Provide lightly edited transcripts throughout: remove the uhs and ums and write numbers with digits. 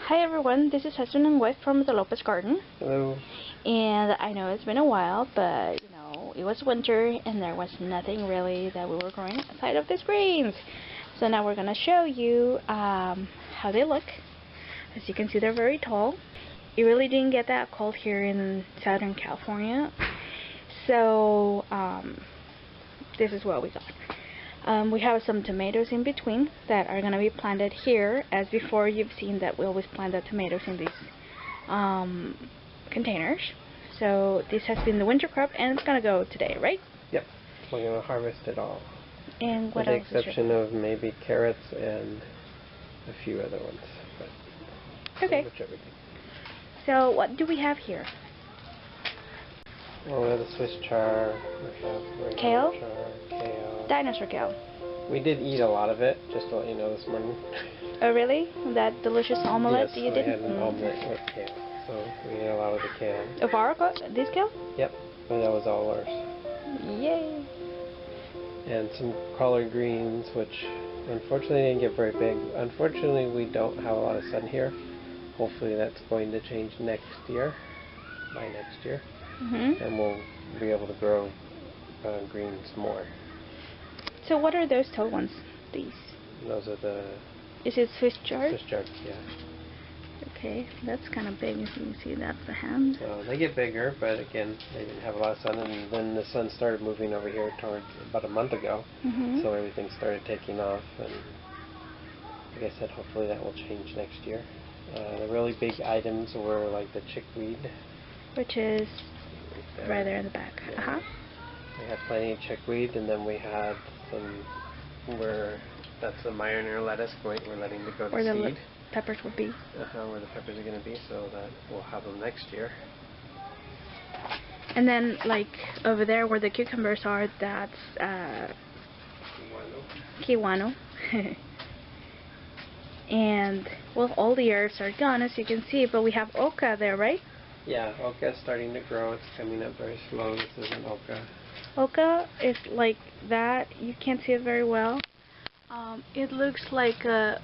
Hi everyone, this is husband and wife from the Lopez Garden. Hello. And I know it's been a while, but you know, it was winter and there was nothing really that we were growing aside of these greens. So now we're going to show you how they look. As you can see, they're very tall. It really didn't get that cold here in Southern California. So this is what we got. We have some tomatoes in between that are going to be planted here. As before, you've seen that we always plant the tomatoes in these containers. So this has been the winter crop, and it's going to go today, right? Yep. We're going to harvest it all. And what With else? the exception of maybe carrots and a few other ones. But okay. pretty much everything. So what do we have here? Well, we have the Swiss chard. We have Kale? Kale. Dinosaur kale. We did eat a lot of it, just to let you know this morning. Oh really? That delicious omelette yes, that you did? we had an omelette with kale. So we ate a lot of the kale. Of our this kale? Yep. But that was all ours. Yay. And some collard greens, which unfortunately didn't get very big. Unfortunately, we don't have a lot of sun here. Hopefully that's going to change next year, by next year. And we'll be able to grow greens more. So what are those tall ones? These? Those are the... Is it Swiss chard? Swiss chard, yeah. Okay, that's kind of big. As you can see, that's the hand. So they get bigger, but again, they didn't have a lot of sun, and then the sun started moving over here towards about a month ago. So everything started taking off, and like I said, hopefully that will change next year. The really big items were like the chickweed, which is right there in the back. Yeah. We had plenty of chickweed, and then we had some that's the Meyerner lettuce. We're letting it go to where seed. The peppers will be. Where the peppers are going to be, so that we'll have them next year. And then, like over there where the cucumbers are, that's Kiwano. And well, all the herbs are gone, as you can see, but we have oca there, right? Yeah, oca is starting to grow. It's coming up very slow. This is an oca. Oca is like that. You can't see it very well. It looks like a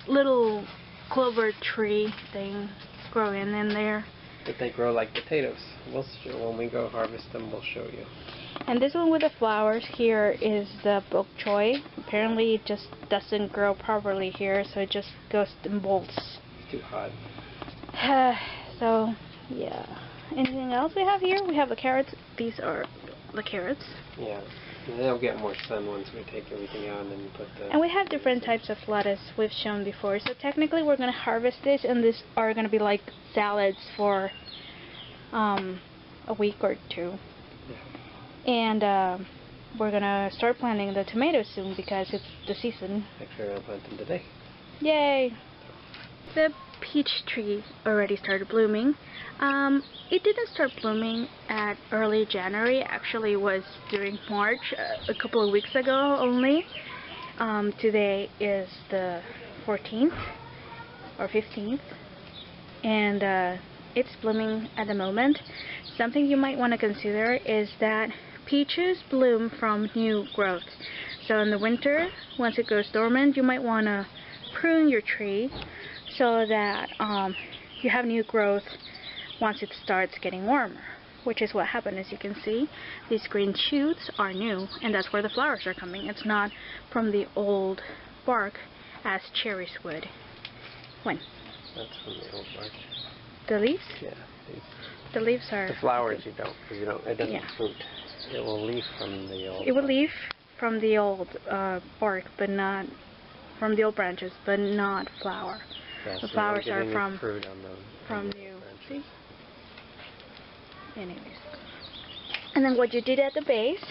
little clover tree thing growing in there. But they grow like potatoes. We'll show, when we go harvest them, we'll show you. And this one with the flowers here is the bok choy. Apparently it just doesn't grow properly here, so it just goes in bolts. It's too hot. So, yeah. Anything else we have here? We have the carrots. These are the carrots. Yeah. And they'll get more sun once we take everything out and put the... And we have different types of lettuce we've shown before. So technically we're going to harvest this, and these are going to be like salads for a week or two. Yeah. And we're going to start planting the tomatoes soon because it's the season. Actually, we're going to plant them today. Yay! The peach tree already started blooming. It didn't start blooming at early January. Actually, it was during March, a couple of weeks ago only. Today is the 14th or 15th, and it's blooming at the moment. Something you might want to consider is that peaches bloom from new growth. So in the winter, once it goes dormant, you might want to prune your tree so that you have new growth once it starts getting warmer, which is what happened. As you can see, these green shoots are new, and that's where the flowers are coming. It's not from the old bark as cherries would. When? That's from the old bark. The leaves? Yeah. The leaves are... The flowers you don't, because it doesn't fruit. It will leaf from the old... It will leaf from the old bark, but not from the old branches, but not flower. Yeah, the so flowers are from new. See? Anyways. And then what you did at the base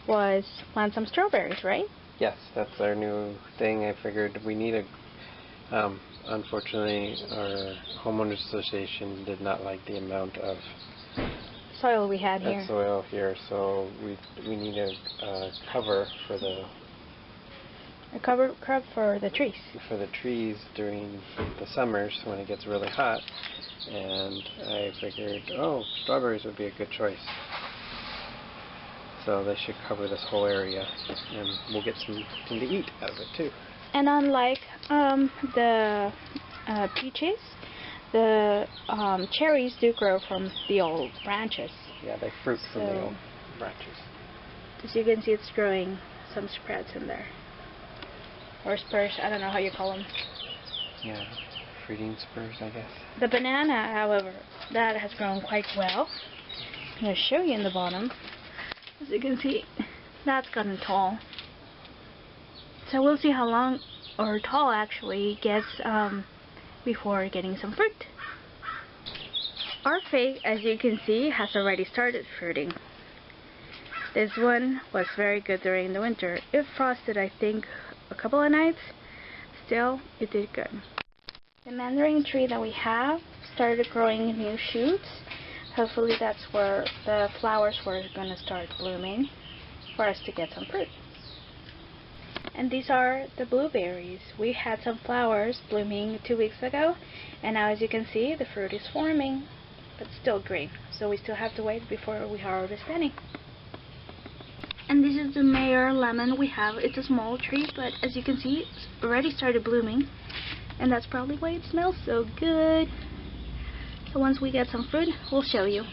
was plant some strawberries, right? Yes, that's our new thing. I figured we need a... unfortunately, our homeowners association did not like the amount of soil we had here. Soil here, so we need a cover for the... A cover for the trees. For the trees during the summers when it gets really hot. And I figured, oh, strawberries would be a good choice. So they should cover this whole area, and we'll get something to eat out of it too. And unlike the peaches, the cherries do grow from the old branches. Yeah, they fruit from the old branches. As you can see, it's growing some sprouts in there. Or spurs, I don't know how you call them. Yeah, fruiting spurs, I guess. The banana, however, that has grown quite well. I'm going to show you in the bottom. As you can see, that's gotten tall. So we'll see how long or tall actually it gets before getting some fruit. Our fig, as you can see, has already started fruiting. This one was very good during the winter. It frosted, I think, a couple of nights. Still, it did good. The mandarin tree that we have started growing new shoots. Hopefully that's where the flowers were going to start blooming for us to get some fruit. And these are the blueberries. We had some flowers blooming 2 weeks ago, and now as you can see, the fruit is forming, but still green. So we still have to wait before we harvest any. And this is the Mayor lemon we have. It's a small tree, but as you can see, it's already started blooming, and that's probably why it smells so good. So once we get some fruit, we'll show you.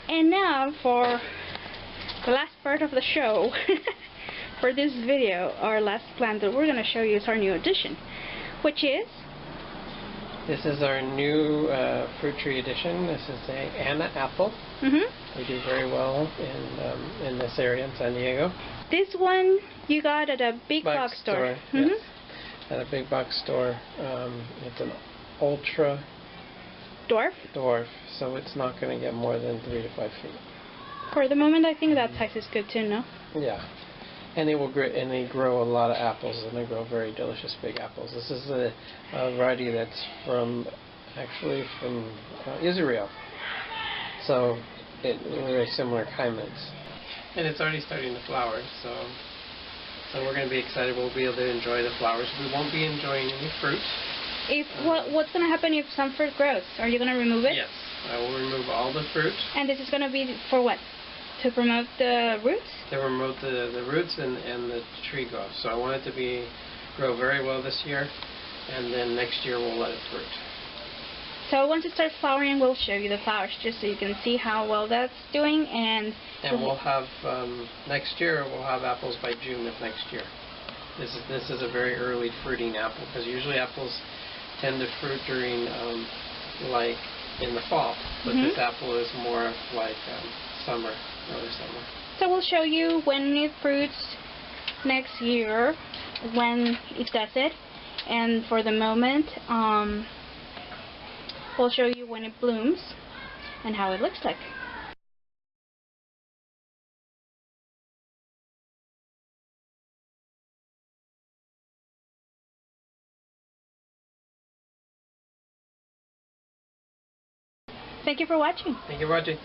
And now for the last part of the show. For this video, our last plant that we're going to show you is our new addition, which is... This is our new fruit tree addition. This is a Anna apple. They do very well in this area in San Diego. This one you got at a big box store. Yes, at a big box store. It's an ultra dwarf, so it's not going to get more than 3 to 5 feet. For the moment, I think that size is good too, no? Yeah, and they will they grow a lot of apples, and they grow very delicious big apples. This is a variety that's actually from Israel, so we're very similar climates. And it's already starting to flower, so we're going to be excited. We'll be able to enjoy the flowers. We won't be enjoying any fruit. What's going to happen if some fruit grows? Are you going to remove it? Yes, I will remove all the fruit. And this is going to be for what? To promote the roots? To promote the roots and the tree growth. So I want it to grow very well this year, and then next year we'll let it fruit. So once it starts flowering, we'll show you the flowers just so you can see how well that's doing. And we'll have, next year, we'll have apples by June of next year. This is a very early fruiting apple, because usually apples tend to fruit during, like, in the fall. But this apple is more like summer, early summer. So we'll show you when it fruits next year, when it does it. And for the moment, we'll show you when it blooms and how it looks like. Thank you for watching. Thank you for watching.